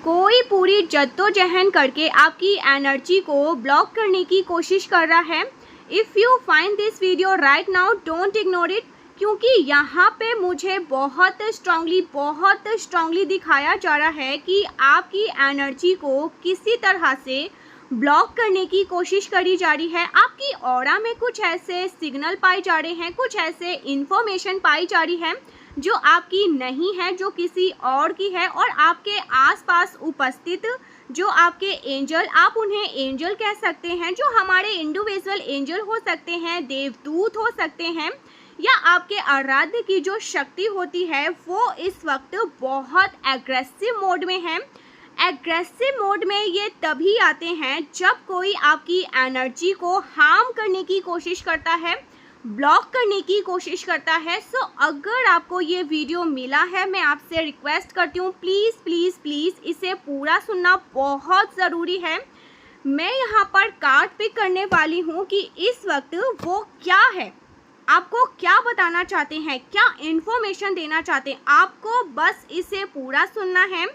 कोई पूरी जद्दोजहद करके आपकी एनर्जी को ब्लॉक करने की कोशिश कर रहा है। If you find this video right now, don't ignore it, क्योंकि यहाँ पे मुझे बहुत स्ट्रांगली दिखाया जा रहा है कि आपकी एनर्जी को किसी तरह से ब्लॉक करने की कोशिश करी जा रही है। आपकी ऑरा में कुछ ऐसे सिग्नल पाए जा रहे हैं, कुछ ऐसे इंफॉर्मेशन पाई जा रही है जो आपकी नहीं है, जो किसी और की है। और आपके आसपास उपस्थित जो आपके एंजल, आप उन्हें एंजल कह सकते हैं, जो हमारे इंडिविजुअल एंजल हो सकते हैं, देवदूत हो सकते हैं, या आपके आराध्य की जो शक्ति होती है, वो इस वक्त बहुत एग्रेसिव मोड में है। एग्रेसिव मोड में ये तभी आते हैं जब कोई आपकी एनर्जी को हार्म करने की कोशिश करता है, ब्लॉक करने की कोशिश करता है। सो अगर आपको ये वीडियो मिला है, मैं आपसे रिक्वेस्ट करती हूँ, प्लीज़ प्लीज़ प्लीज़ इसे पूरा सुनना बहुत ज़रूरी है। मैं यहाँ पर कार्ड पिक करने वाली हूँ कि इस वक्त वो क्या है, आपको क्या बताना चाहते हैं, क्या इन्फॉर्मेशन देना चाहते हैं। आपको बस इसे पूरा सुनना है।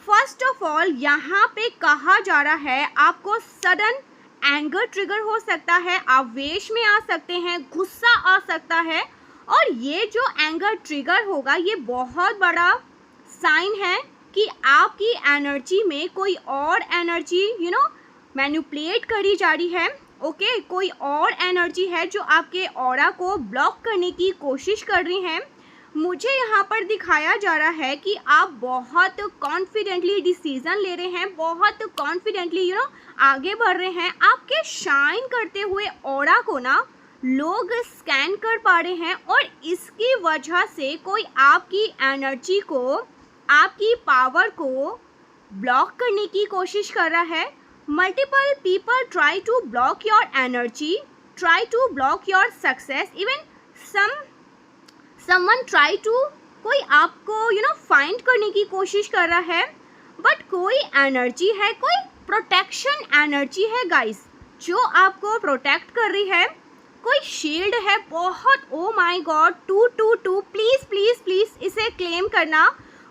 फर्स्ट ऑफ ऑल, यहाँ पे कहा जा रहा है आपको सडन एंगर ट्रिगर हो सकता है, आवेश में आ सकते हैं, गुस्सा आ सकता है। और ये जो एंगर ट्रिगर होगा, ये बहुत बड़ा साइन है कि आपकी एनर्जी में कोई और एनर्जी मैनिपुलेट करी जा रही है। ओके, कोई और एनर्जी है जो आपके ऑरा को ब्लॉक करने की कोशिश कर रही है। मुझे यहाँ पर दिखाया जा रहा है कि आप बहुत कॉन्फिडेंटली डिसीजन ले रहे हैं, बहुत कॉन्फिडेंटली आगे बढ़ रहे हैं। आपके शाइन करते हुए ऑरा को ना लोग स्कैन कर पा रहे हैं, और इसकी वजह से कोई आपकी एनर्जी को, आपकी पावर को ब्लॉक करने की कोशिश कर रहा है। Multiple people try to block your energy, try to block your success, even someone try to, कोई आपको फाइंड करने की कोशिश कर रहा है। बट कोई एनर्जी है, कोई प्रोटेक्शन एनर्जी है गाइस, जो आपको प्रोटेक्ट कर रही है। कोई शील्ड है बहुत, ओ my God, 222, please please please इसे क्लेम करना।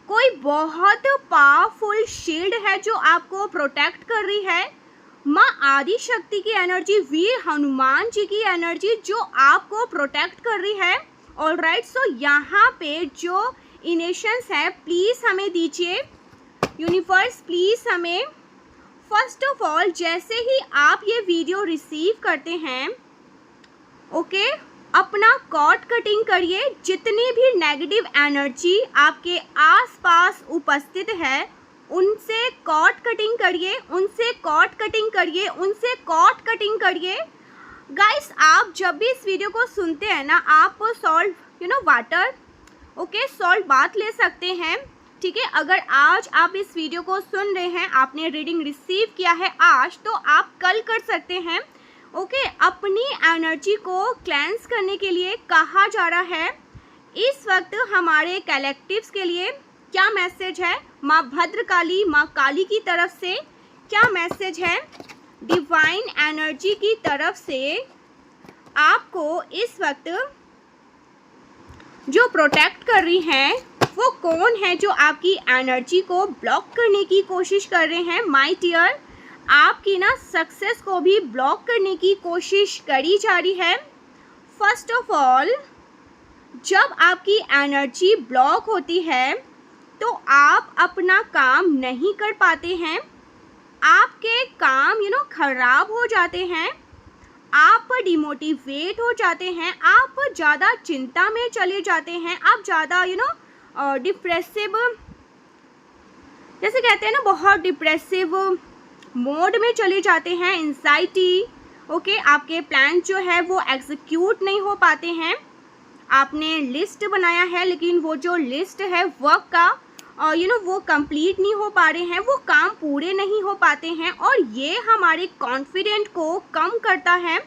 कोई बहुत पावरफुल शील्ड है जो आपको प्रोटेक्ट कर रही है। माँ आदि शक्ति की एनर्जी, वीर हनुमान जी की एनर्जी जो आपको प्रोटेक्ट कर रही है। ऑलराइट, सो यहाँ पे जो इनेशंस है प्लीज़ हमें दीजिए, यूनिवर्स प्लीज़ हमें। फर्स्ट ऑफ ऑल, जैसे ही आप ये वीडियो रिसीव करते हैं, ओके, अपना कॉर्ड कटिंग करिए। जितनी भी नेगेटिव एनर्जी आपके आसपास उपस्थित है, उनसे कॉर्ड कटिंग करिए, उनसे कॉर्ड कटिंग करिए, उनसे कॉर्ड कटिंग करिए। गाइस, आप जब भी इस वीडियो को सुनते हैं ना, आप salt water, okay, salt bath ले सकते हैं, ठीक है। अगर आज आप इस वीडियो को सुन रहे हैं, आपने रीडिंग रिसीव किया है आज, तो आप कल कर सकते हैं। ओके, अपनी एनर्जी को क्लेंस करने के लिए कहा जा रहा है। इस वक्त हमारे कलेक्टिव्स के लिए क्या मैसेज है, माँ भद्रकाली, माँ काली की तरफ से क्या मैसेज है, डिवाइन एनर्जी की तरफ से आपको इस वक्त जो प्रोटेक्ट कर रही हैं, वो कौन है जो आपकी एनर्जी को ब्लॉक करने की कोशिश कर रहे हैं। माय डियर, आपकी ना सक्सेस को भी ब्लॉक करने की कोशिश करी जा रही है। फर्स्ट ऑफ ऑल, जब आपकी एनर्जी ब्लॉक होती है तो आप अपना काम नहीं कर पाते हैं, आपके काम खराब हो जाते हैं, आप डिमोटिवेट हो जाते हैं, आप ज़्यादा चिंता में चले जाते हैं, आप ज़्यादा डिप्रेसिव, जैसे कहते हैं ना, बहुत डिप्रेसिव मोड में चले जाते हैं, एंजाइटी। ओके, आपके प्लान जो है वो एग्जीक्यूट नहीं हो पाते हैं। आपने लिस्ट बनाया है, लेकिन वो जो लिस्ट है वर्क का वो कंप्लीट नहीं हो पा रहे हैं, वो काम पूरे नहीं हो पाते हैं, और ये हमारे कॉन्फिडेंट को कम करता है,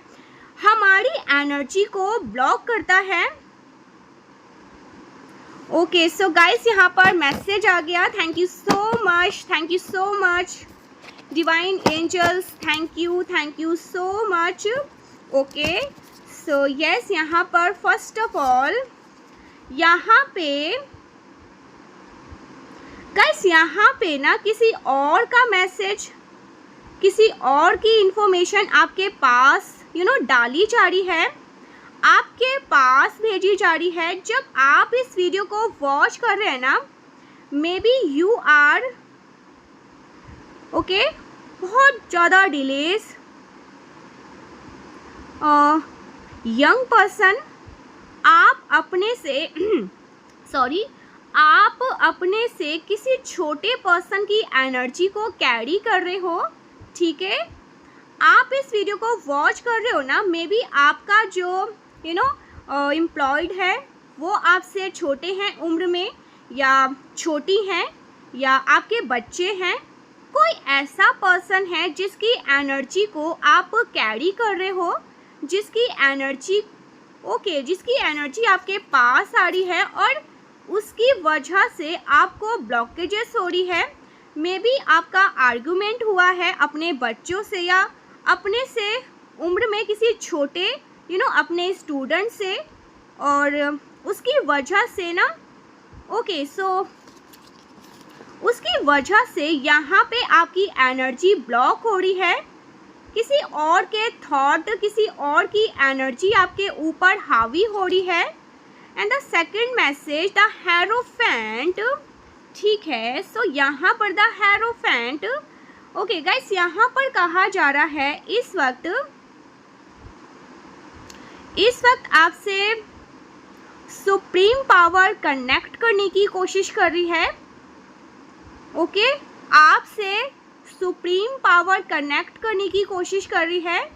हमारी एनर्जी को ब्लॉक करता है। ओके, सो गाइस, यहाँ पर मैसेज आ गया। Thank you so much divine angels, thank you so much. Okay, so yes, यहाँ पर फर्स्ट ऑफ ऑल यहाँ पे गाइस यहाँ पे ना किसी और का मैसेज, किसी और की इंफॉर्मेशन आपके पास डाली जा रही है, आपके पास भेजी जा रही है। जब आप इस वीडियो को वॉच कर रहे हैं ना, maybe you are okay, बहुत ज़्यादा डिलेज, यंग पर्सन, आप अपने से सॉरी आप अपने से किसी छोटे पर्सन की एनर्जी को कैरी कर रहे हो, ठीक है। आप इस वीडियो को वॉच कर रहे हो ना, मे बी आपका जो एम्प्लॉयड है वो आपसे छोटे हैं उम्र में, या छोटी हैं, या आपके बच्चे हैं। कोई ऐसा पर्सन है जिसकी एनर्जी को आप कैरी कर रहे हो, जिसकी एनर्जी आपके पास आ रही है और उसकी वजह से आपको ब्लॉकेजेस हो रही है। मे बी आपका आर्गुमेंट हुआ है अपने बच्चों से, या अपने से उम्र में किसी छोटे अपने स्टूडेंट से, और उसकी वजह से ना उसकी वजह से यहाँ पे आपकी एनर्जी ब्लॉक हो रही है। किसी और के थॉट, किसी और की एनर्जी आपके ऊपर हावी हो रही है। And the second message, the hierophant, ठीक है। सो यहाँ पर द हेरोफेंट, ओके गाइस, यहाँ पर कहा जा रहा है इस वक्त आपसे सुप्रीम पावर कनेक्ट करने की कोशिश कर रही है। ओके, आपसे सुप्रीम पावर कनेक्ट करने की कोशिश कर रही है।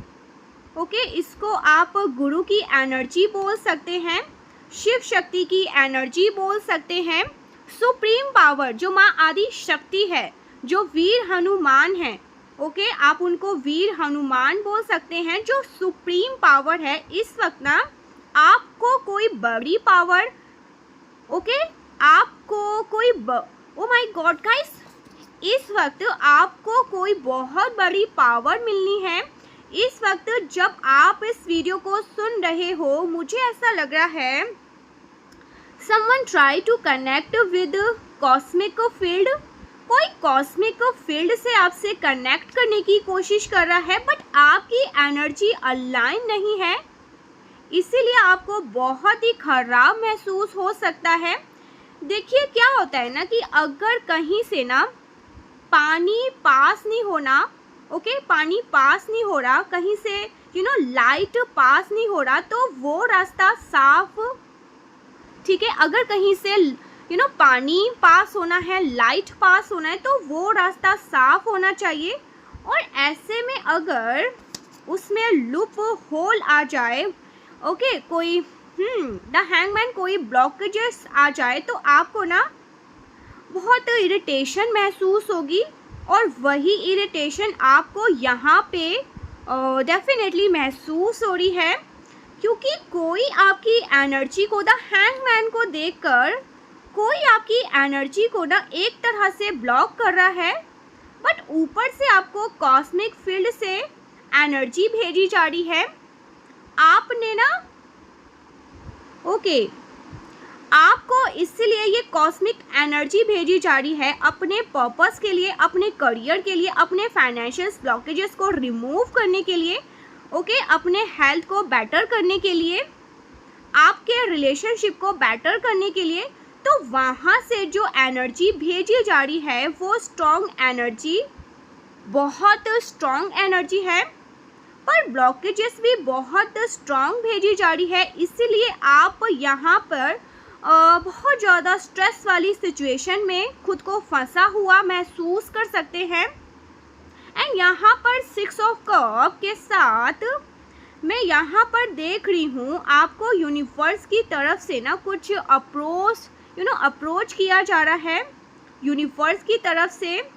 ओके, इसको आप गुरु की एनर्जी बोल सकते हैं, शिव शक्ति की एनर्जी बोल सकते हैं। सुप्रीम पावर जो माँ आदि शक्ति है, जो वीर हनुमान है, ओके, आप उनको वीर हनुमान बोल सकते हैं। जो सुप्रीम पावर है, इस वक्त ना आपको कोई बड़ी पावर, ओके, आपको कोई ओ माय गॉड गाइस, इस वक्त आपको कोई बहुत बड़ी पावर मिलनी है। इस वक्त जब आप इस वीडियो को सुन रहे हो, मुझे ऐसा लग रहा है someone try to connect with cosmic field, कोई कॉस्मिक फील्ड से आपसे कनेक्ट करने की कोशिश कर रहा है, बट आपकी एनर्जी अलाइन नहीं है, इसीलिए आपको बहुत ही खराब महसूस हो सकता है। देखिए क्या होता है ना कि अगर कहीं से ना पानी पास नहीं होना, ओके, पानी पास नहीं हो रहा, कहीं से लाइट पास नहीं हो रहा, तो वो रास्ता साफ, ठीक है। अगर कहीं से पानी पास होना है, लाइट पास होना है, तो वो रास्ता साफ होना चाहिए। और ऐसे में अगर उसमें लूप होल आ जाए, ओके, कोई द हैंगमैन, कोई ब्लॉकेजेस आ जाए, तो आपको ना बहुत इरिटेशन महसूस होगी, और वही इरिटेशन आपको यहाँ पे डेफिनेटली महसूस हो रही है, क्योंकि कोई आपकी एनर्जी को, द हैंगमैन को देखकर कोई आपकी एनर्जी को ना एक तरह से ब्लॉक कर रहा है, बट ऊपर से आपको कॉस्मिक फील्ड से एनर्जी भेजी जा रही है। आपने ना ओके, आपको इसलिए ये कॉस्मिक एनर्जी भेजी जा रही है अपने पर्पस के लिए, अपने करियर के लिए, अपने फाइनेंशियल ब्लॉकेजेस को रिमूव करने के लिए, ओके, अपने हेल्थ को बेटर करने के लिए, आपके रिलेशनशिप को बेटर करने के लिए। तो वहाँ से जो एनर्जी भेजी जा रही है वो स्ट्रॉन्ग एनर्जी, बहुत स्ट्रॉन्ग एनर्जी है, पर ब्लॉकेजेस भी बहुत स्ट्रॉन्ग भेजी जा रही है। इसीलिए आप यहाँ पर बहुत ज़्यादा स्ट्रेस वाली सिचुएशन में खुद को फंसा हुआ महसूस कर सकते हैं। एंड यहाँ पर 6 ऑफ कप के साथ मैं यहाँ पर देख रही हूँ आपको यूनिवर्स की तरफ से ना कुछ अप्रोच किया जा रहा है। यूनिवर्स की तरफ से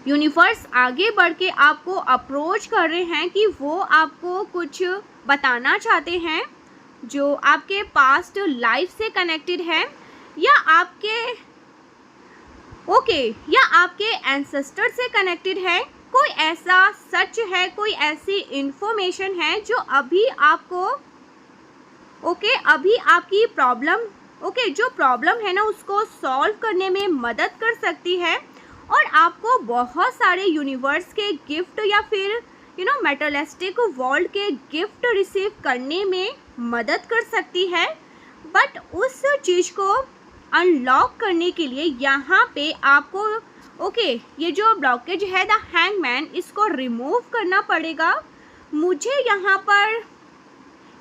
यूनिवर्स आगे बढ़ के आपको अप्रोच कर रहे हैं कि वो आपको कुछ बताना चाहते हैं जो आपके पास्ट लाइफ से कनेक्टेड है, या आपके एंसेस्टर से कनेक्टेड है। कोई ऐसा सच है, कोई ऐसी इंफॉर्मेशन है जो अभी आपको अभी आपकी प्रॉब्लम ओके, जो प्रॉब्लम है ना उसको सॉल्व करने में मदद कर सकती है और आपको बहुत सारे यूनिवर्स के गिफ्ट या फिर मेटलिस्टिक वर्ल्ड के गिफ्ट रिसीव करने में मदद कर सकती है। बट उस चीज़ को अनलॉक करने के लिए यहाँ पे आपको ये जो ब्लॉकेज है द हैंगमैन, इसको रिमूव करना पड़ेगा। मुझे यहाँ पर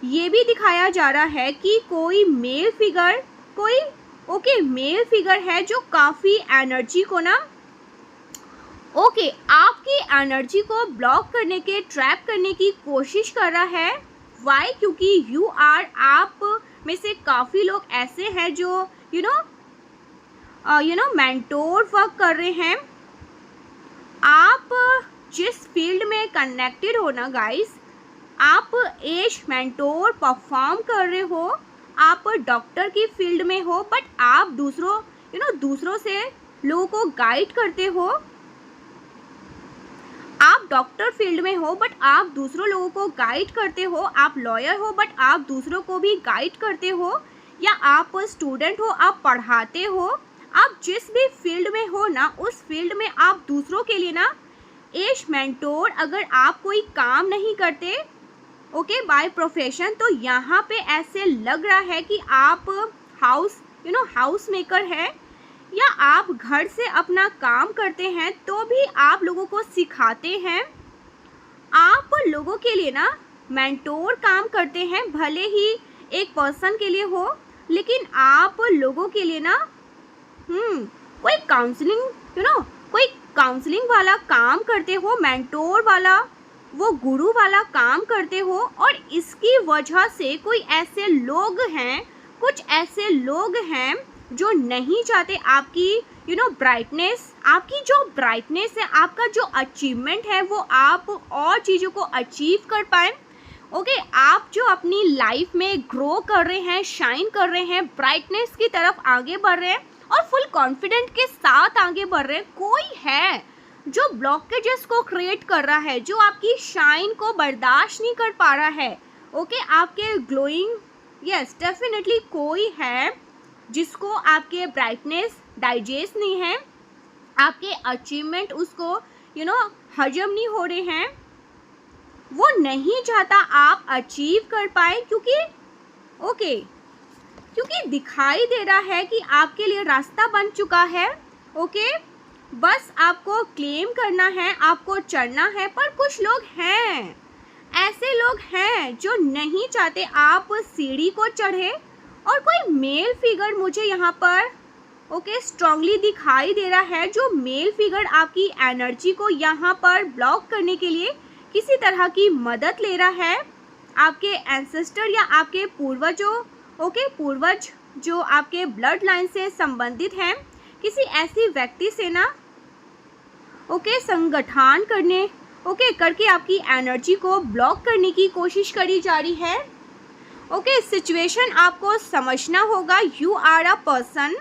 ये भी दिखाया जा रहा है कि कोई मेल फिगर है जो काफ़ी एनर्जी को ना आपकी एनर्जी को ब्लॉक करने के ट्रैप करने की कोशिश कर रहा है। वाई? क्योंकि आप में से काफ़ी लोग ऐसे हैं जो मेंटोर वर्क कर रहे हैं। आप जिस फील्ड में कनेक्टेड हो ना गाइस, आप एज मेंटोर परफॉर्म कर रहे हो, आप डॉक्टर की फील्ड में हो, बट आप दूसरों से लोगों को गाइड करते हो। आप डॉक्टर फील्ड में हो बट आप दूसरों लोगों को गाइड करते हो। आप लॉयर हो बट आप दूसरों को भी गाइड करते हो। या आप स्टूडेंट हो, आप पढ़ाते हो। आप जिस भी फील्ड में हो ना, उस फील्ड में आप दूसरों के लिए ना एज मेंटोर, अगर आप कोई काम नहीं करते बाय प्रोफेशन, तो यहाँ पे ऐसे लग रहा है कि आप हाउस मेकर है या आप घर से अपना काम करते हैं तो भी आप लोगों को सिखाते हैं। आप लोगों के लिए ना मेंटोर काम करते हैं, भले ही एक पर्सन के लिए हो, लेकिन आप लोगों के लिए ना कोई काउंसलिंग वाला काम करते हो, मेंटोर वाला, वो गुरु वाला काम करते हो। और इसकी वजह से कुछ ऐसे लोग हैं जो नहीं चाहते आपकी ब्राइटनेस, आपकी जो ब्राइटनेस है, आपका जो अचीवमेंट है, वो आप और चीज़ों को अचीव कर पाए। आप जो अपनी लाइफ में ग्रो कर रहे हैं, शाइन कर रहे हैं, ब्राइटनेस की तरफ आगे बढ़ रहे हैं और फुल कॉन्फिडेंट के साथ आगे बढ़ रहे हैं। कोई है जो ब्लॉकेजेस को क्रिएट कर रहा है, जो आपकी शाइन को बर्दाश्त नहीं कर पा रहा है। आपके ग्लोइंग, यस डेफिनेटली कोई है जिसको आपके ब्राइटनेस डाइजेस्ट नहीं है, आपके अचीवमेंट उसको हजम नहीं हो रहे हैं, वो नहीं चाहता आप अचीव कर पाए, क्योंकि दिखाई दे रहा है कि आपके लिए रास्ता बन चुका है। बस आपको क्लेम करना है, आपको चढ़ना है। पर कुछ लोग हैं, ऐसे लोग हैं जो नहीं चाहते आप सीढ़ी को चढ़े। और कोई मेल फिगर मुझे यहाँ पर स्ट्रांगली दिखाई दे रहा है, जो मेल फिगर आपकी एनर्जी को यहाँ पर ब्लॉक करने के लिए किसी तरह की मदद ले रहा है। आपके एंसेस्टर या आपके पूर्वज जो आपके ब्लड लाइन से संबंधित हैं, किसी ऐसी व्यक्ति से ना संगठन करके आपकी एनर्जी को ब्लॉक करने की कोशिश करी जा रही है। सिचुएशन आपको समझना होगा। यू आर अ पर्सन,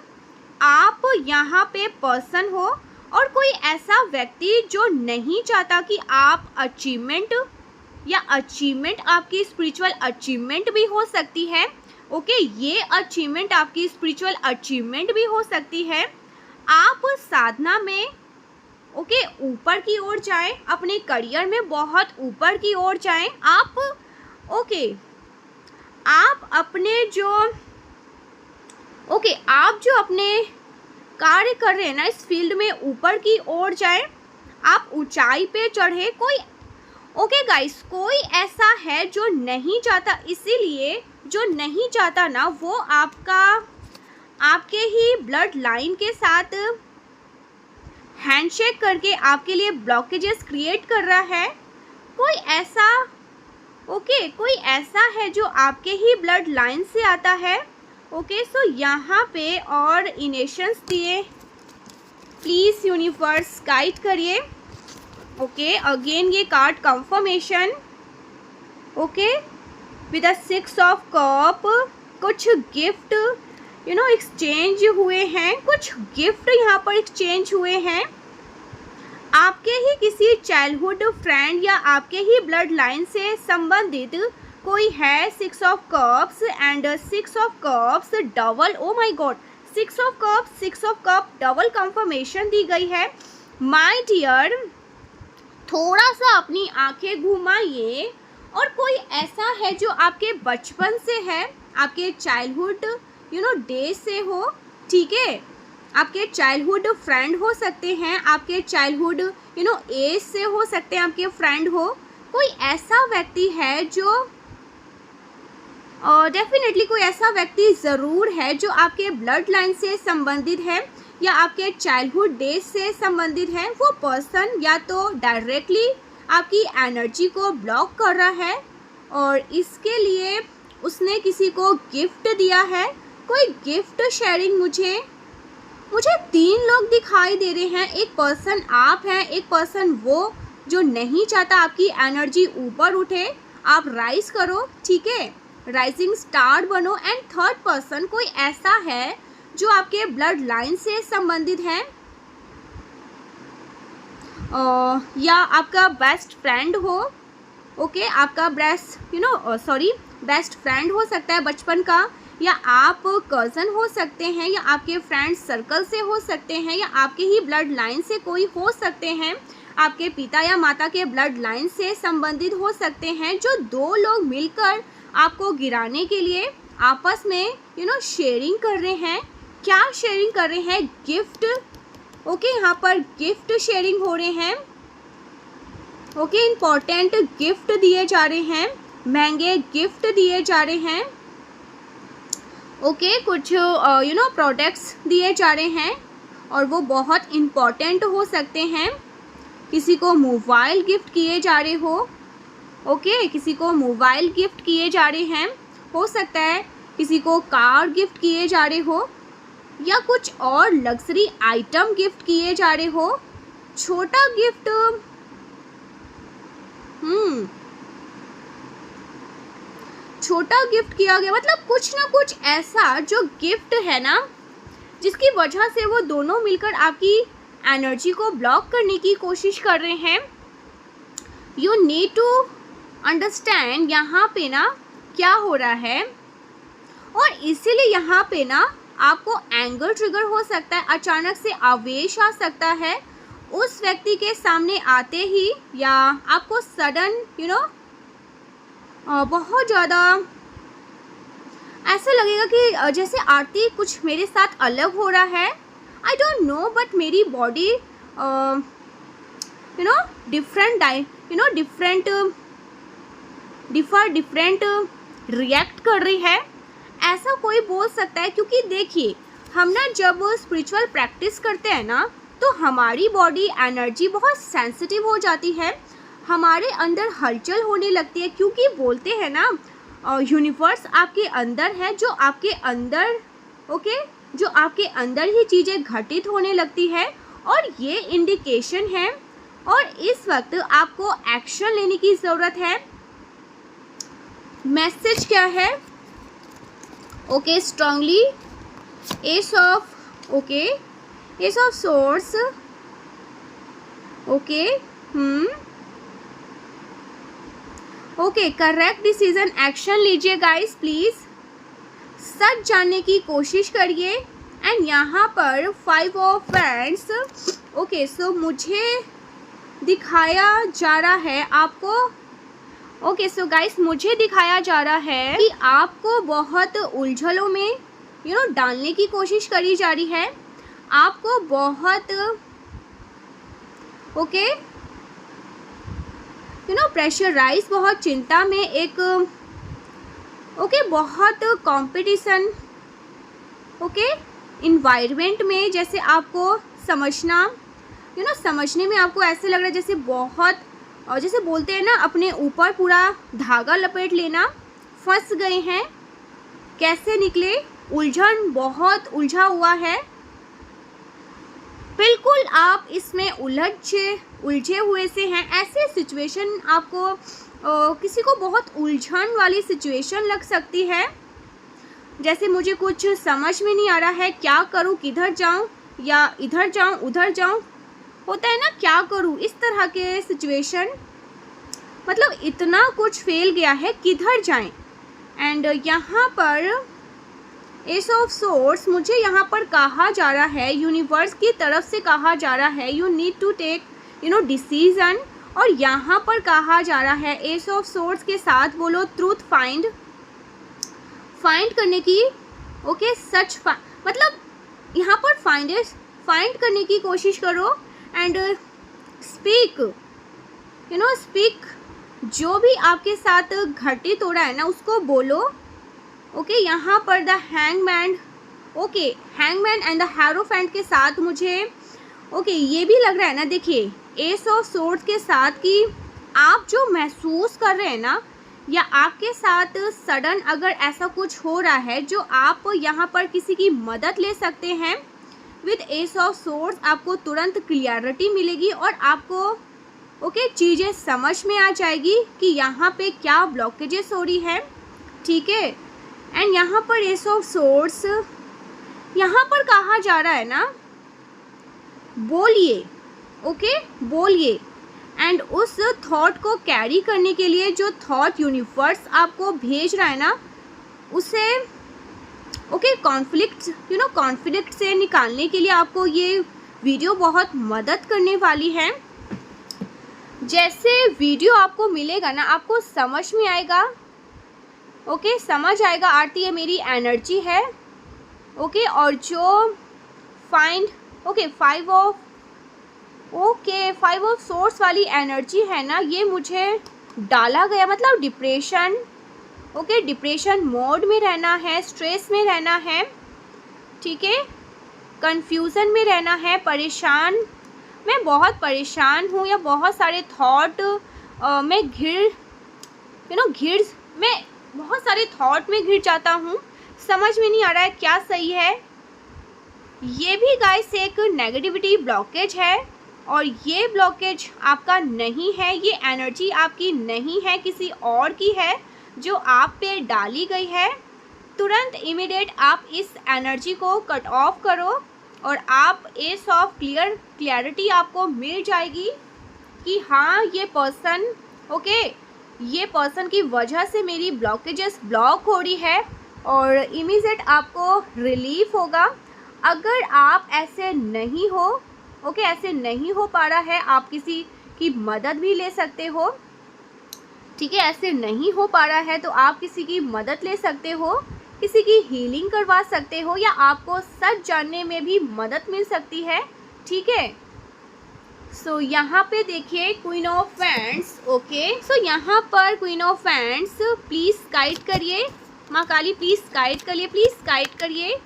आप यहाँ पे पर्सन हो, और कोई ऐसा व्यक्ति जो नहीं चाहता कि आप अचीवमेंट आपकी स्पिरिचुअल अचीवमेंट भी हो सकती है। ये अचीवमेंट आपकी स्पिरिचुअल अचीवमेंट भी हो सकती है। आप साधना में ऊपर की ओर जाएं, अपने करियर में बहुत ऊपर की ओर जाएं। आप अपने अपने कार्य कर रहे हैं ना, इस फील्ड में ऊपर की ओर जाएं, आप ऊंचाई पे चढ़े। गाइस, कोई ऐसा है जो नहीं चाहता, इसीलिए जो नहीं चाहता ना, वो आपके ही ब्लड लाइन के साथ हैंडशेक करके आपके लिए ब्लॉकेजेस क्रिएट कर रहा है। कोई ऐसा है जो आपके ही ब्लड लाइन से आता है। सो यहाँ पे और इनेशंस दिए, प्लीज़ यूनिवर्स गाइड करिए। अगेन ये card confirmation with the 6 of cup. कुछ गिफ्ट एक्सचेंज हुए हैं, कुछ गिफ्ट यहाँ पर एक्सचेंज हुए हैं। आपके ही किसी चाइल्डहुड फ्रेंड या आपके ही ब्लड लाइन से संबंधित कोई है 6 of cups and 6 of cups double, oh my God, 6 of cups 6 of cup double confirmation दी गई है। माय डियर, थोड़ा सा अपनी आंखें घुमाइए और कोई ऐसा है जो आपके बचपन से है, आपके चाइल्डहुड डे से हो, ठीक है, आपके चाइल्डहुड फ्रेंड हो सकते हैं, आपके चाइल्डहुड एज से हो सकते हैं, आपके फ्रेंड हो, कोई ऐसा व्यक्ति है जो डेफिनेटली कोई ऐसा व्यक्ति ज़रूर है जो आपके ब्लड लाइन से संबंधित है या आपके चाइल्डहुड डेज से संबंधित है। वो पर्सन या तो डायरेक्टली आपकी एनर्जी को ब्लॉक कर रहा है और इसके लिए उसने किसी को गिफ्ट दिया है। कोई गिफ्ट शेयरिंग मुझे 3 लोग दिखाई दे रहे हैं। एक पर्सन आप हैं, एक पर्सन वो जो नहीं चाहता आपकी एनर्जी ऊपर उठे, आप राइज करो, ठीक है, राइजिंग स्टार बनो। एंड थर्ड पर्सन कोई ऐसा है जो आपके ब्लड लाइन से संबंधित है या आपका बेस्ट फ्रेंड हो, ओके, आपका बेस्ट फ्रेंड हो सकता है बचपन का, या आप कज़न हो सकते हैं, या आपके फ्रेंड सर्कल से हो सकते हैं, या आपके ही ब्लड लाइन से कोई हो सकते हैं, आपके पिता या माता के ब्लड लाइन से संबंधित हो सकते हैं, जो 2 लोग मिलकर आपको गिराने के लिए आपस में शेयरिंग कर रहे हैं। क्या शेयरिंग कर रहे हैं? गिफ्ट, ओके, यहाँ पर गिफ्ट शेयरिंग हो रहे हैं, ओके, इम्पॉर्टेंट गिफ्ट दिए जा रहे हैं, महंगे गिफ्ट दिए जा रहे हैं, ओके, कुछ प्रोडक्ट्स दिए जा रहे हैं और वो बहुत इम्पॉर्टेंट हो सकते हैं। किसी को मोबाइल गिफ्ट किए जा रहे हो, ओके, किसी को मोबाइल गिफ्ट किए जा रहे हैं, हो सकता है किसी को कार गिफ्ट किए जा रहे हो या कुछ और लग्जरी आइटम गिफ्ट किए जा रहे हो। छोटा गिफ्ट, छोटा गिफ्ट किया गया, मतलब कुछ ना कुछ ऐसा जो गिफ्ट है ना, जिसकी वजह से वो दोनों मिलकर आपकी एनर्जी को ब्लॉक करने की कोशिश कर रहे हैं। यू नीड टू अंडरस्टैंड यहाँ पे ना क्या हो रहा है, और इसीलिए यहाँ पे ना आपको एंगर ट्रिगर हो सकता है, अचानक से आवेश आ सकता है उस व्यक्ति के सामने आते ही, या आपको सडन बहुत ज़्यादा ऐसा लगेगा कि जैसे आरती कुछ मेरे साथ अलग हो रहा है, आई डोंट नो, बट मेरी बॉडी डिफरेंट रिएक्ट कर रही है, ऐसा कोई बोल सकता है। क्योंकि देखिए, हम ना जब स्पिरिचुअल प्रैक्टिस करते हैं ना, तो हमारी बॉडी एनर्जी बहुत सेंसिटिव हो जाती है, हमारे अंदर हलचल होने लगती है, क्योंकि बोलते हैं ना यूनिवर्स आपके अंदर है, जो आपके अंदर, ओके, जो आपके अंदर ही चीज़ें घटित होने लगती है, और ये इंडिकेशन है, और इस वक्त आपको एक्शन लेने की ज़रूरत है। मैसेज क्या है? Okay, strongly S of source, okay, okay, correct decision, action लीजिए गाइस, प्लीज़ सच जानने की कोशिश करिए। एंड यहाँ पर 5 ऑफ वैंड्स, ओके, सो मुझे दिखाया जा रहा है आपको, ओके, सो गाइस मुझे दिखाया जा रहा है कि आपको बहुत उलझनों में डालने की कोशिश करी जा रही है, आपको बहुत, ओके, प्रेशराइज, बहुत चिंता में, एक, ओके, बहुत कंपटीशन, ओके, इन्वायरमेंट में, जैसे आपको समझना, समझने में आपको ऐसे लग रहा है जैसे बहुत, और जैसे बोलते हैं ना, अपने ऊपर पूरा धागा लपेट लेना, फंस गए हैं, कैसे निकले, उलझन, बहुत उलझा हुआ है, बिल्कुल आप इसमें उलझे हुए से हैं। ऐसे सिचुएशन आपको किसी को बहुत उलझन वाली सिचुएशन लग सकती है, जैसे मुझे कुछ समझ में नहीं आ रहा है, क्या करूं, किधर जाऊं, या इधर जाऊं, उधर जाऊं, होता है ना, क्या करूं, इस तरह के सिचुएशन। मतलब इतना कुछ फेल गया है, किधर जाएं। एंड यहाँ पर एस ऑफ सोर्स, मुझे यहाँ पर कहा जा रहा है, यूनिवर्स की तरफ से कहा जा रहा है you need to take decision. और यहाँ पर कहा जा रहा है एस ऑफ सोर्स के साथ बोलो ट्रूथ फाइंड करने की। ओके सच मतलब यहाँ पर फाइंड करने की कोशिश करो। एंड स्पीक स्पीक, जो भी आपके साथ घटित हो रहा है ना उसको बोलो। ओके यहाँ पर the hangman, okay hangman and the hierophant के साथ मुझे ये भी लग रहा है ना, देखिए एस ऑफ सोर्ड्स के साथ कि आप जो महसूस कर रहे हैं ना, या आपके साथ सडन अगर ऐसा कुछ हो रहा है जो आप यहाँ पर किसी की मदद ले सकते हैं। विद एस ऑफ सोर्ड्स आपको तुरंत क्लियरिटी मिलेगी और आपको चीज़ें समझ में आ जाएगी कि यहाँ पे क्या ब्लॉकेजेस हो रही है। ठीक है, एंड यहाँ पर एस ऑफ सोर्ड्स, यहाँ पर कहा जा रहा है ना बोलिए, बोलिए। एंड उस थॉट को कैरी करने के लिए जो थॉट यूनिवर्स आपको भेज रहा है ना, उसे कॉन्फ्लिक्ट से निकालने के लिए आपको ये वीडियो बहुत मदद करने वाली है। जैसे वीडियो आपको मिलेगा ना, आपको समझ में आएगा, समझ आएगा आरती ये मेरी एनर्जी है। और जो फाइव ऑफ सोर्स वाली एनर्जी है ना, ये मुझे डाला गया, मतलब डिप्रेशन मोड में रहना है, स्ट्रेस में रहना है, ठीक है, कंफ्यूजन में रहना है, मैं बहुत परेशान हूँ, या बहुत सारे थॉट मैं बहुत सारे थॉट में घिर जाता हूँ, समझ में नहीं आ रहा है क्या सही है। ये भी गाइस एक नेगेटिविटी ब्लॉकेज है, और ये ब्लॉकेज आपका नहीं है, ये एनर्जी आपकी नहीं है, किसी और की है जो आप पे डाली गई है। तुरंत इमीडिएट आप इस एनर्जी को कट ऑफ करो और आप एस ऑफ क्लियरिटी आपको मिल जाएगी कि हाँ ये पर्सन की वजह से मेरी ब्लॉकेजेस ब्लॉक हो रही है, और इमीडिएट आपको रिलीफ होगा। अगर आप ऐसे नहीं हो, ऐसे नहीं हो पा रहा है, आप किसी की मदद भी ले सकते हो। ठीक है, ऐसे नहीं हो पा रहा है तो आप किसी की मदद ले सकते हो, किसी की हीलिंग करवा सकते हो, या आपको सच जानने में भी मदद मिल सकती है। ठीक है, सो यहाँ पे देखिए क्वीन ऑफ वैंड्स। सो यहाँ पर queen of wands, please guide करिए, माँ काली प्लीज़ गाइड करिए, प्लीज़ गाइड करिए,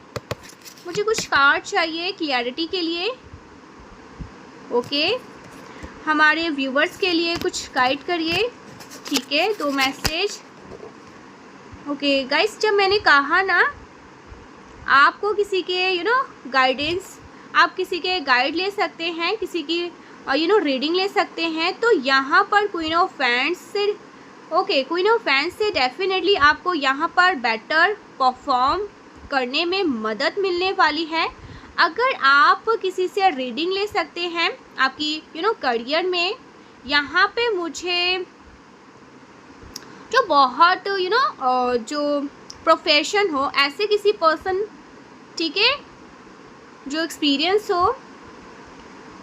मुझे कुछ कार्ड चाहिए क्लियरिटी के लिए। हमारे व्यूवर्स के लिए कुछ गाइड करिए। ठीक है, 2 मैसेज। गाइस, जब मैंने कहा ना आपको किसी के गाइडेंस, आप किसी के गाइड ले सकते हैं, किसी की रीडिंग ले सकते हैं, तो यहाँ पर क्वीन ऑफ वैंड्स से डेफिनेटली आपको यहाँ पर बेटर परफॉर्म करने में मदद मिलने वाली है। अगर आप किसी से रीडिंग ले सकते हैं आपकी करियर में, यहाँ पे मुझे जो बहुत जो प्रोफेशन हो, ऐसे किसी पर्सन, ठीक है, जो एक्सपीरियंस हो,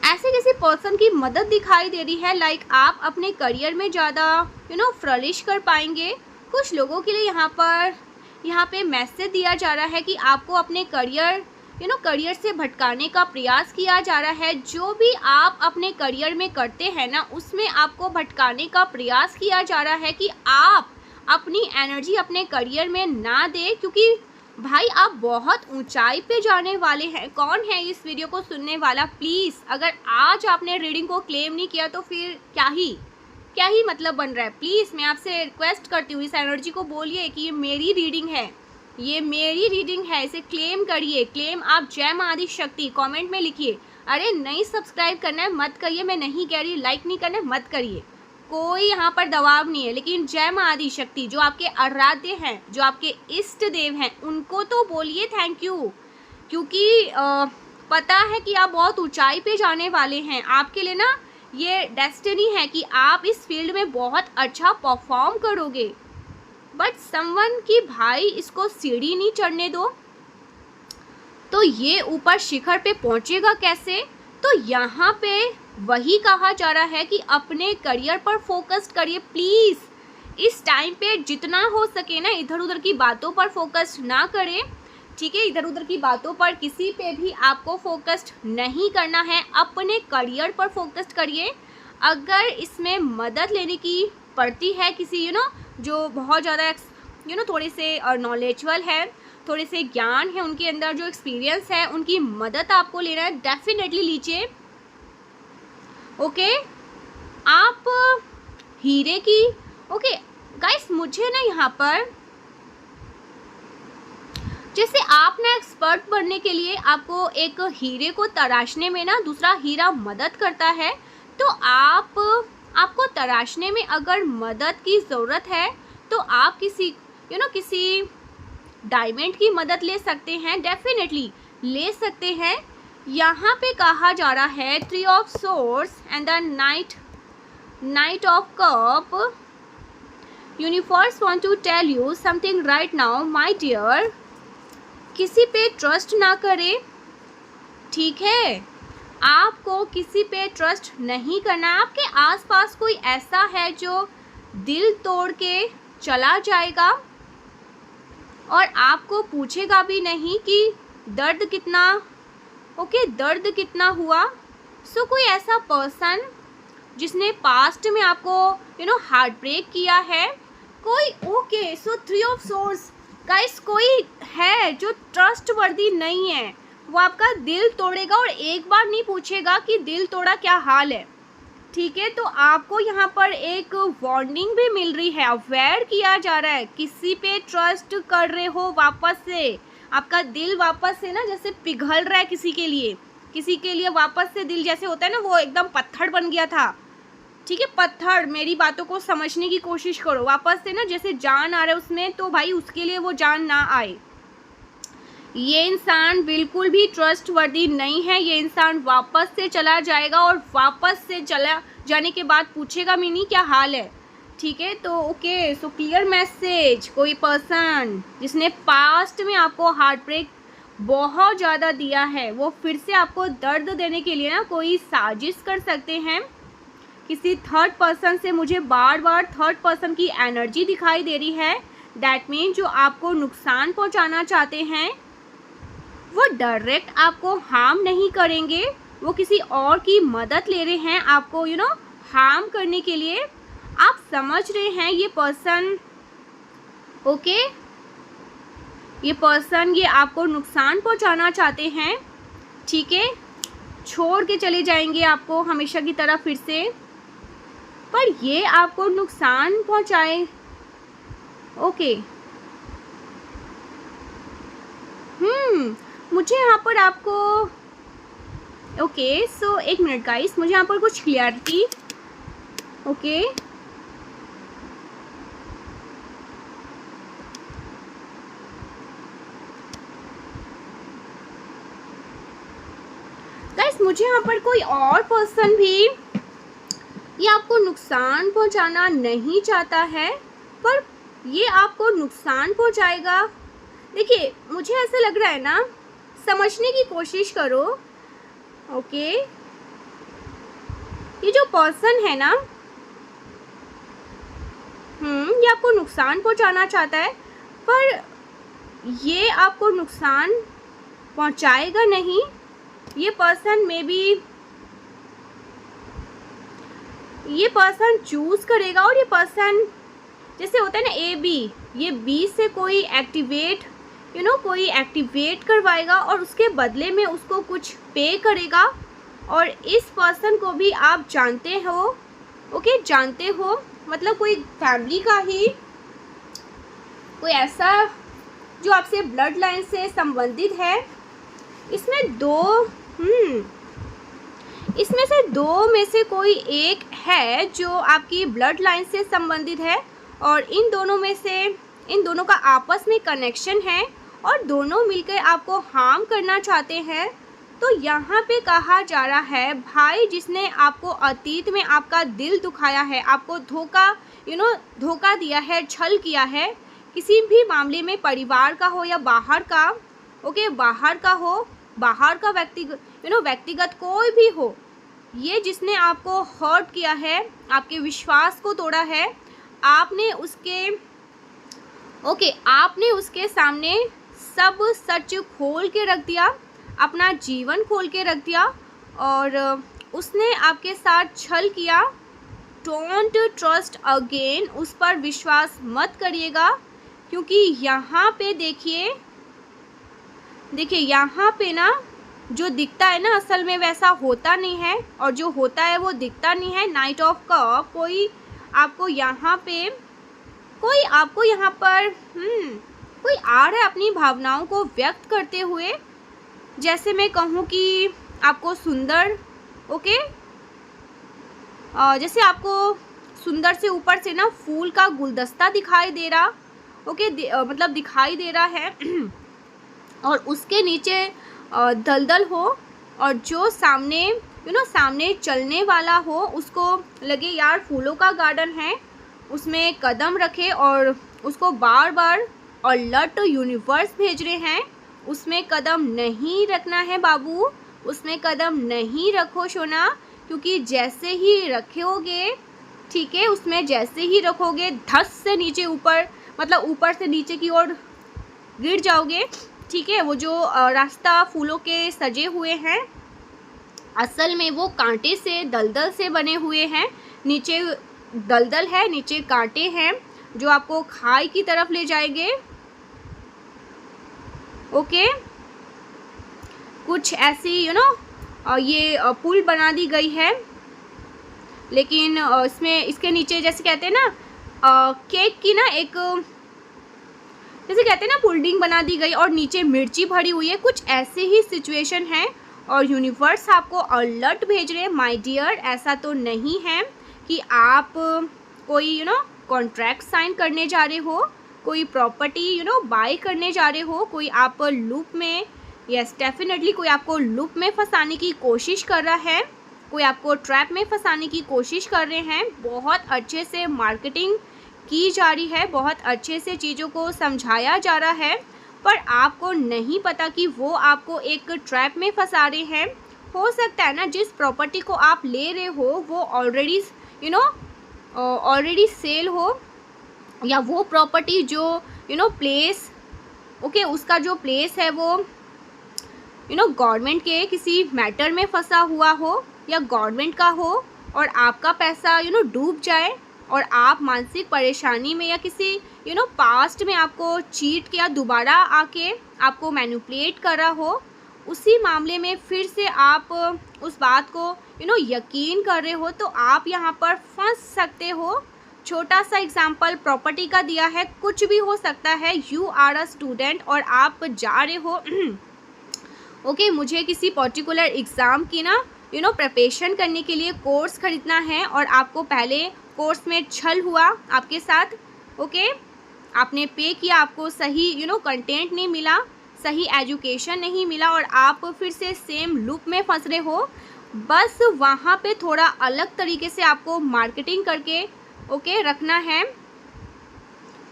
ऐसे किसी पर्सन की मदद दिखाई दे रही है। लाइक आप अपने करियर में ज़्यादा फ्लरिश कर पाएंगे। कुछ लोगों के लिए यहाँ पे मैसेज दिया जा रहा है कि आपको अपने करियर से भटकाने का प्रयास किया जा रहा है। जो भी आप अपने करियर में करते हैं ना, उसमें आपको भटकाने का प्रयास किया जा रहा है कि आप अपनी एनर्जी अपने करियर में ना दें, क्योंकि भाई आप बहुत ऊंचाई पे जाने वाले हैं। कौन है इस वीडियो को सुनने वाला? प्लीज़, अगर आज आपने रीडिंग को क्लेम नहीं किया तो फिर क्या ही मतलब बन रहा है। प्लीज़ मैं आपसे रिक्वेस्ट करती हूँ, इस एनर्जी को बोलिए कि ये मेरी रीडिंग है, ये मेरी रीडिंग है, इसे क्लेम करिए। क्लेम आप जय मां आदि शक्ति कमेंट में लिखिए। अरे नहीं सब्सक्राइब करना है मत करिए, मैं नहीं कह रही, लाइक नहीं करना है मत करिए, कोई यहाँ पर दबाव नहीं है। लेकिन जय मां आदि शक्ति, जो आपके आराध्य हैं, जो आपके इष्ट देव हैं, उनको तो बोलिए थैंक यू, क्योंकि पता है कि आप बहुत ऊंचाई पे जाने वाले हैं। आपके लिए ना ये डेस्टिनी है कि आप इस फील्ड में बहुत अच्छा परफॉर्म करोगे, बट समवन कि भाई इसको सीढ़ी नहीं चढ़ने दो, तो ये ऊपर शिखर पे पहुंचेगा कैसे। तो यहाँ पे वही कहा जा रहा है कि अपने करियर पर फोकस करिए प्लीज़। इस टाइम पे जितना हो सके ना इधर उधर की बातों पर फोकस ना करें, ठीक है। इधर उधर की बातों पर किसी पे भी आपको फोकस्ड नहीं करना है, अपने करियर पर फोकस्ड करिए। अगर इसमें मदद लेने की पड़ती है किसी जो बहुत ज़्यादा थोड़े से नॉलेजबल है, थोड़े से ज्ञान है उनके अंदर, जो एक्सपीरियंस है, उनकी मदद आपको लेना है, डेफिनेटली लीजिए। ओके, आप हीरे की ओके गाइस, मुझे ना यहाँ पर जैसे आप ना एक्सपर्ट बनने के लिए आपको एक हीरे को तराशने में ना दूसरा हीरा मदद करता है, तो आपको तराशने में अगर मदद की ज़रूरत है तो आप किसी किसी डायमंड की मदद ले सकते हैं, डेफिनेटली ले सकते हैं। यहाँ पे कहा जा रहा है 3 of swords and the knight of cup. Universe want to tell you something right now my dear, किसी पे ट्रस्ट ना करें, ठीक है। आपको किसी पे ट्रस्ट नहीं करना है। आपके आसपास कोई ऐसा है जो दिल तोड़ के चला जाएगा और आपको पूछेगा भी नहीं कि दर्द कितना हुआ। सो कोई ऐसा पर्सन जिसने पास्ट में आपको हार्ट ब्रेक किया है, कोई okay. So 3 of swords guys, कोई है जो ट्रस्टवर्दी नहीं है, वो आपका दिल तोड़ेगा और एक बार नहीं पूछेगा कि दिल तोड़ा क्या हाल है, ठीक है। तो आपको यहाँ पर एक वार्निंग भी मिल रही है, अवेयर किया जा रहा है। किसी पे ट्रस्ट कर रहे हो, वापस से आपका दिल वापस से ना जैसे पिघल रहा है किसी के लिए वापस से दिल जैसे होता है ना, वो एकदम पत्थर बन गया था, ठीक है। पत्थर, मेरी बातों को समझने की कोशिश करो। वापस से ना जैसे जान आ रहा है उसमें, तो भाई उसके लिए वो जान ना आए। ये इंसान बिल्कुल भी ट्रस्टवर्दी नहीं है। ये इंसान वापस से चला जाएगा और वापस से चला जाने के बाद पूछेगा मिनी क्या हाल है, ठीक है। तो ओके, सो क्लियर मैसेज, कोई पर्सन जिसने पास्ट में आपको हार्ट ब्रेक बहुत ज़्यादा दिया है, वो फिर से आपको दर्द देने के लिए ना कोई साजिश कर सकते हैं। किसी थर्ड पर्सन से मुझे बार बार थर्ड पर्सन की एनर्जी दिखाई दे रही है। दैट मीन जो आपको नुकसान पहुंचाना चाहते हैं वो डायरेक्ट आपको हार्म नहीं करेंगे, वो किसी और की मदद ले रहे हैं आपको हार्म करने के लिए। आप समझ रहे हैं ये पर्सन, ओके, ये पर्सन ये आपको नुकसान पहुंचाना चाहते हैं, ठीक है। छोड़ के चले जाएंगे आपको हमेशा की तरह फिर से, पर ये आपको नुकसान पहुंचाए, ओके। मुझे यहाँ पर आपको ओके, सो एक मिनट गाइस, मुझे यहाँ पर कुछ क्लियरिटी, ओके। गाइस मुझे यहाँ पर कोई और पर्सन भी ये आपको नुकसान पहुँचाना नहीं चाहता है, पर ये आपको नुकसान पहुँचाएगा। देखिए मुझे ऐसा लग रहा है ना, समझने की कोशिश करो, ओके। ये जो पर्सन है ना, ये आपको नुकसान पहुंचाना चाहता है, पर ये आपको नुकसान पहुंचाएगा नहीं। ये पर्सन में भी ये पर्सन चूज करेगा, और ये पर्सन जैसे होता है ना ए बी, ये बी से कोई एक्टिवेट कोई एक्टिवेट करवाएगा और उसके बदले में उसको कुछ पे करेगा। और इस पर्सन को भी आप जानते हो, ओके, जानते हो, मतलब कोई फैमिली का ही कोई ऐसा जो आपसे ब्लड लाइन से संबंधित है। इसमें इसमें से दो में से कोई एक है जो आपकी ब्लड लाइन से संबंधित है, और इन दोनों का आपस में कनेक्शन है, और दोनों मिलकर आपको हार्म करना चाहते हैं। तो यहाँ पे कहा जा रहा है भाई जिसने आपको अतीत में आपका दिल दुखाया है, आपको धोखा धोखा दिया है, छल किया है, किसी भी मामले में परिवार का हो या बाहर का, ओके, बाहर का हो, बाहर का व्यक्तिगत कोई भी हो, ये जिसने आपको हर्ट किया है, आपके विश्वास को तोड़ा है, आपने उसके सामने सब सच खोल के रख दिया, अपना जीवन खोल के रख दिया और उसने आपके साथ छल किया। डोंट ट्रस्ट अगेन, उस पर विश्वास मत करिएगा, क्योंकि यहाँ पे देखिए यहाँ पे ना जो दिखता है ना असल में वैसा होता नहीं है, और जो होता है वो दिखता नहीं है। नाइट ऑफ कप, कोई आपको यहाँ पर कोई आ रहा है अपनी भावनाओं को व्यक्त करते हुए, जैसे मैं कहूँ कि आपको सुंदर, ओके, जैसे आपको सुंदर से ऊपर से ना फूल का गुलदस्ता दिखाई दे रहा, ओके, मतलब दिखाई दे रहा है और उसके नीचे दलदल हो, और जो सामने सामने चलने वाला हो उसको लगे यार फूलों का गार्डन है, उसमें कदम रखे और उसको बार बार अलर्ट यूनिवर्स भेज रहे हैं, उसमें कदम नहीं रखना है बाबू, उसमें कदम नहीं रखो सोना, क्योंकि जैसे ही रखोगे, ठीक है, उसमें जैसे ही रखोगे धस से नीचे ऊपर, मतलब ऊपर से नीचे की ओर गिर जाओगे, ठीक है। वो जो रास्ता फूलों के सजे हुए हैं असल में वो कांटे से, दलदल से बने हुए हैं, नीचे दलदल है, नीचे कांटे हैं जो आपको खाई की तरफ ले जाएंगे, ओके। कुछ ऐसी ये पुल बना दी गई है, लेकिन इसमें इसके नीचे जैसे कहते हैं ना केक की ना एक, जैसे कहते हैं ना पुडिंग बना दी गई और नीचे मिर्ची भरी हुई है, कुछ ऐसे ही सिचुएशन है और यूनिवर्स आपको अलर्ट भेज रहे हैं। माय डियर, ऐसा तो नहीं है कि आप कोई कॉन्ट्रैक्ट साइन करने जा रहे हो, कोई प्रॉपर्टी बाय करने जा रहे हो, कोई आप लूप में, यस डेफिनेटली कोई आपको लूप में फंसाने की कोशिश कर रहा है, कोई आपको ट्रैप में फंसाने की कोशिश कर रहे हैं। बहुत अच्छे से मार्केटिंग की जा रही है, बहुत अच्छे से चीज़ों को समझाया जा रहा है, पर आपको नहीं पता कि वो आपको एक ट्रैप में फंसा रहे हैं। हो सकता है ना जिस प्रॉपर्टी को आप ले रहे हो वो ऑलरेडी सेल हो, या वो प्रॉपर्टी जो प्लेस, ओके, उसका जो प्लेस है वो गवर्नमेंट के किसी मैटर में फंसा हुआ हो या गवर्नमेंट का हो, और आपका पैसा डूब जाए और आप मानसिक परेशानी में, या किसी पास्ट में आपको चीट किया, दोबारा आके आपको मैनिपुलेट कर रहा हो, उसी मामले में फिर से आप उस बात को यकीन कर रहे हो, तो आप यहाँ पर फंस सकते हो। छोटा सा एग्जाम्पल प्रॉपर्टी का दिया है, कुछ भी हो सकता है। यू आर अ स्टूडेंट और आप जा रहे हो ओके, मुझे किसी पर्टिकुलर एग्ज़ाम की प्रिपरेशन करने के लिए कोर्स ख़रीदना है, और आपको पहले कोर्स में छल हुआ आपके साथ, ओके, आपने पे किया, आपको सही कंटेंट नहीं मिला, सही एजुकेशन नहीं मिला, और आप फिर से सेम लूप में फंस रहे हो। बस वहाँ पे थोड़ा अलग तरीके से आपको मार्केटिंग करके ओके रखना है,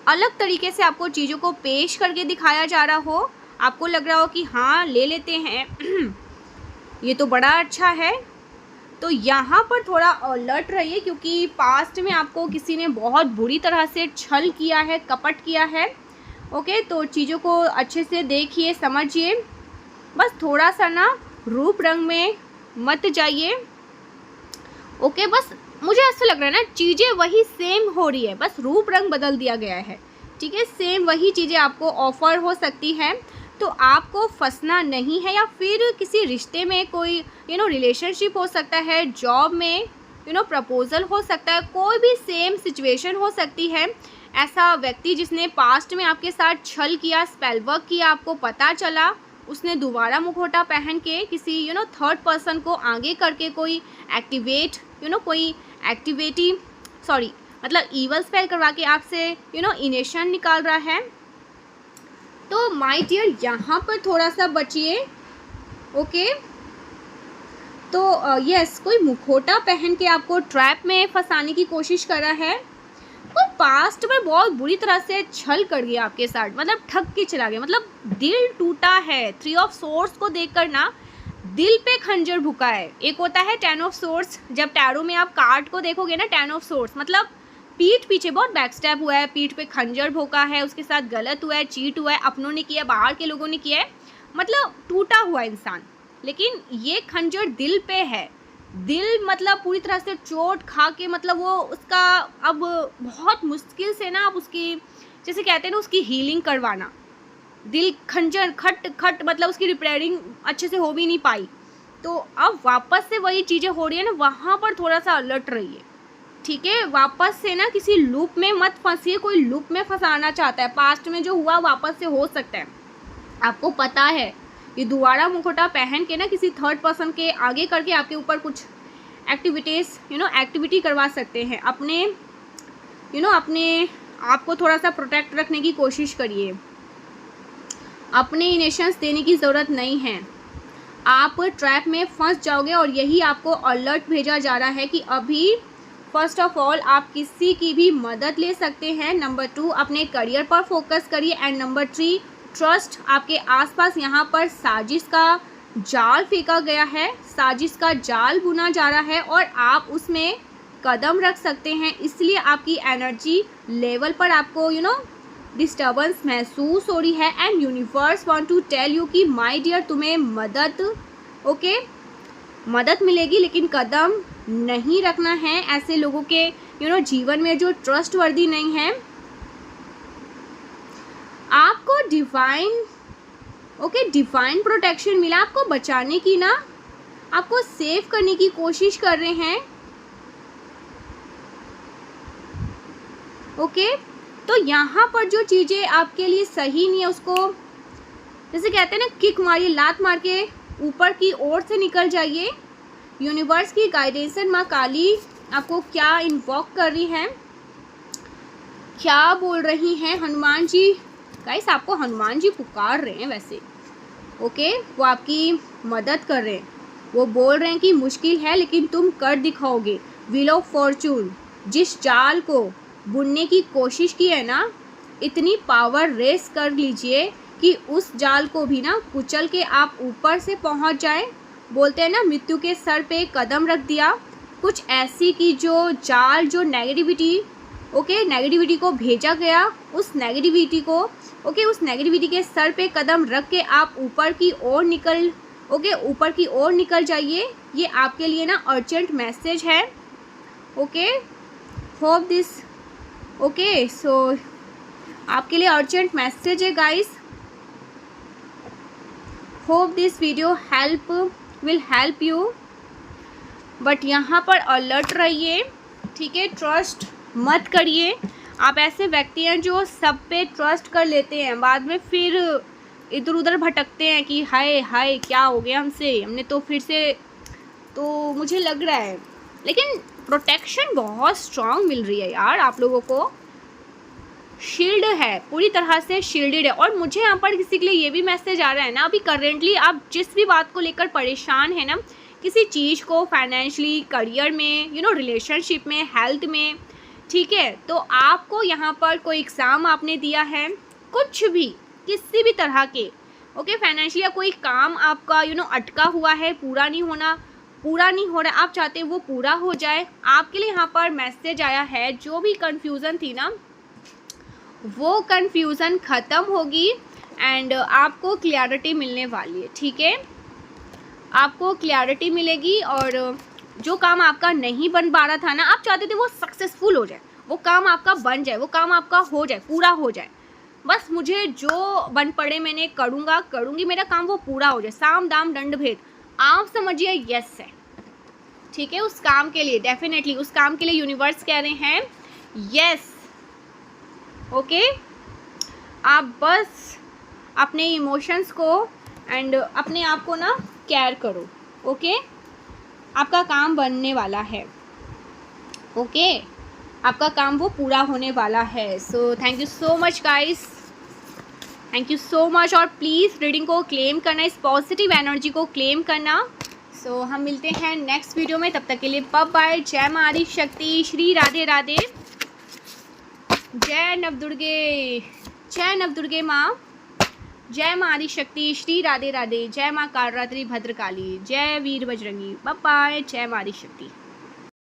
अलग तरीके से आपको चीज़ों को पेश करके दिखाया जा रहा हो, आपको लग रहा हो कि हाँ ले लेते हैं ये तो बड़ा अच्छा है। तो यहाँ पर थोड़ा अलर्ट रहिए, क्योंकि पास्ट में आपको किसी ने बहुत बुरी तरह से छल किया है, कपट किया है, ओके। तो चीज़ों को अच्छे से देखिए, समझिए, बस थोड़ा सा ना रूप रंग में मत जाइए, ओके। बस मुझे ऐसा लग रहा है ना चीज़ें वही सेम हो रही है, बस रूप रंग बदल दिया गया है, ठीक है। सेम वही चीज़ें आपको ऑफर हो सकती है, तो आपको फंसना नहीं है। या फिर किसी रिश्ते में कोई रिलेशनशिप हो सकता है, जॉब में प्रपोजल हो सकता है, कोई भी सेम सिचुएशन हो सकती है। ऐसा व्यक्ति जिसने पास्ट में आपके साथ छल किया, स्पेल वर्क किया, आपको पता चला, उसने दोबारा मुखौटा पहन के किसी थर्ड पर्सन को आगे करके कोई मतलब ईवल स्पेल करवा के आपसे इनेशन निकाल रहा है। तो माय डियर यहाँ पर थोड़ा सा बचिए, ओके। तो यस, कोई मुखौटा पहन के आपको ट्रैप में फंसाने की कोशिश कर रहा है। कोई पास्ट में बहुत बुरी तरह से छल कर गया आपके साथ, मतलब ठग के चला गया, मतलब दिल टूटा है। 3 ऑफ सोर्ड्स को देखकर ना दिल पे खंजर भुका है। एक होता है 10 ऑफ सोर्ड्स, जब टैरो में आप कार्ड को देखोगे ना 10 ऑफ सोर्ड्स मतलब पीठ पीछे बहुत बैकस्टैप हुआ है, पीठ पे खंजर भोंका है, उसके साथ गलत हुआ है, चीट हुआ है, अपनों ने किया, बाहर के लोगों ने किया है, मतलब टूटा हुआ इंसान। लेकिन ये खंजर दिल पे है, दिल मतलब पूरी तरह से चोट खा के, मतलब वो उसका अब बहुत मुश्किल से ना आप उसकी, जैसे कहते हैं ना, उसकी हीलिंग करवाना। दिल खंजर खट खट, मतलब उसकी रिपेयरिंग अच्छे से हो भी नहीं पाई। तो अब वापस से वही चीज़ें हो रही है ना, वहाँ पर थोड़ा सा अलर्ट रहिए, ठीक है। वापस से ना किसी लूप में मत फंसिए। कोई लूप में फंसाना चाहता है, पास्ट में जो हुआ वापस से हो सकता है, आपको पता है। ये दोबारा मुखौटा पहन के ना किसी थर्ड पर्सन के आगे करके आपके ऊपर कुछ एक्टिविटीज़ एक्टिविटी करवा सकते हैं। अपने अपने आप को थोड़ा सा प्रोटेक्ट रखने की कोशिश करिए। अपने इनेशंस देने की ज़रूरत नहीं है, आप ट्रैप में फंस जाओगे। और यही आपको अलर्ट भेजा जा रहा है कि अभी फर्स्ट ऑफ ऑल आप किसी की भी मदद ले सकते हैं। नंबर 2, अपने करियर पर फोकस करिए। And number 3, trust. आपके आसपास यहाँ पर साजिश का जाल फेंका गया है, साजिश का जाल बुना जा रहा है और आप उसमें कदम रख सकते हैं। इसलिए आपकी एनर्जी लेवल पर आपको डिस्टर्बेंस महसूस हो रही है। And universe want to tell you कि माय डियर, तुम्हें मदद मिलेगी, लेकिन कदम नहीं रखना है ऐसे लोगों के जीवन में जो ट्रस्टवर्दी नहीं है। आपको डिवाइन प्रोटेक्शन मिला, आपको बचाने की ना, आपको सेव करने की कोशिश कर रहे हैं। ओके, तो यहाँ पर जो चीज़ें आपके लिए सही नहीं है उसको, जैसे कहते हैं ना, किक मारिए, लात मार के ऊपर की ओर से निकल जाइए। यूनिवर्स की गाइडेंस माँ काली आपको क्या इन्वॉक कर रही हैं, क्या बोल रही हैं। हनुमान जी, गाइस आपको हनुमान जी पुकार रहे हैं वैसे, ओके, वो आपकी मदद कर रहे हैं। वो बोल रहे हैं कि मुश्किल है लेकिन तुम कर दिखाओगे। व्हील ऑफ फॉर्चून, जिस जाल को बुनने की कोशिश की है ना, इतनी पावर रेस कर लीजिए कि उस जाल को भी ना कुचल के आप ऊपर से पहुंच जाए। बोलते हैं ना, मृत्यु के सर पे कदम रख दिया, कुछ ऐसी की जो जाल, जो नेगेटिविटी को भेजा गया, उस नेगेटिविटी के सर पे कदम रख के आप ऊपर की ओर निकल जाइए। ये आपके लिए ना अर्जेंट मैसेज है। ओके, होप दिस सो आपके लिए अर्जेंट मैसेज है guys. Hope this video will help you, but यहाँ पर अलर्ट रहिए, ठीक है। ट्रस्ट मत करिए। आप ऐसे व्यक्ति हैं जो सब पे ट्रस्ट कर लेते हैं, बाद में फिर इधर उधर भटकते हैं कि हाय हाय क्या हो गया हमने तो फिर से, तो मुझे लग रहा है। लेकिन प्रोटेक्शन बहुत स्ट्रांग मिल रही है यार, आप लोगों को शील्ड है, पूरी तरह से शील्डेड है। और मुझे यहाँ पर किसी के लिए ये भी मैसेज आ रहा है ना, अभी करेंटली आप जिस भी बात को लेकर परेशान है ना, किसी चीज़ को, फाइनेंशियली, करियर में, रिलेशनशिप में, हेल्थ में, ठीक है, तो आपको यहाँ पर कोई एग्ज़ाम आपने दिया है, कुछ भी, किसी भी तरह के, ओके, फाइनेंशियल कोई काम आपका अटका हुआ है, पूरा नहीं हो रहा, आप चाहते हैं वो पूरा हो जाए, आपके लिए यहाँ पर मैसेज आया है। जो भी कन्फ्यूज़न थी ना, वो कन्फ्यूज़न ख़त्म होगी एंड आपको क्लैरिटी मिलने वाली है, ठीक है। आपको क्लैरिटी मिलेगी और जो काम आपका नहीं बन पा रहा था ना, आप चाहते थे वो सक्सेसफुल हो जाए, वो काम आपका बन जाए, वो काम आपका हो जाए, पूरा हो जाए। बस मुझे जो बन पड़े मैंने करूँगी, मेरा काम वो पूरा हो जाए, साम दाम दंड भेद, आप समझिए यस है, ठीक है। उस काम के लिए डेफिनेटली, उस काम के लिए यूनिवर्स कह रहे हैं यस, ओके। आप बस अपने इमोशंस को एंड अपने आप को ना केयर करो, ओके। आपका काम बनने वाला है, ओके, आपका काम वो पूरा होने वाला है। So thank you so much guys, thank you so much. और प्लीज़ रीडिंग को क्लेम करना, इस पॉजिटिव एनर्जी को क्लेम करना। सो हम मिलते हैं नेक्स्ट वीडियो में, तब तक के लिए बाय बाय। जय मां आदि शक्ति, श्री राधे राधे, जय नवदुर्गे, जय नवदुर्गे माँ, जय मां आदि शक्ति, श्री राधे राधे, जय मां कालरात्रि भद्रकाली, जय वीर बजरंगी, बाय बाय। जय मां आदि शक्ति।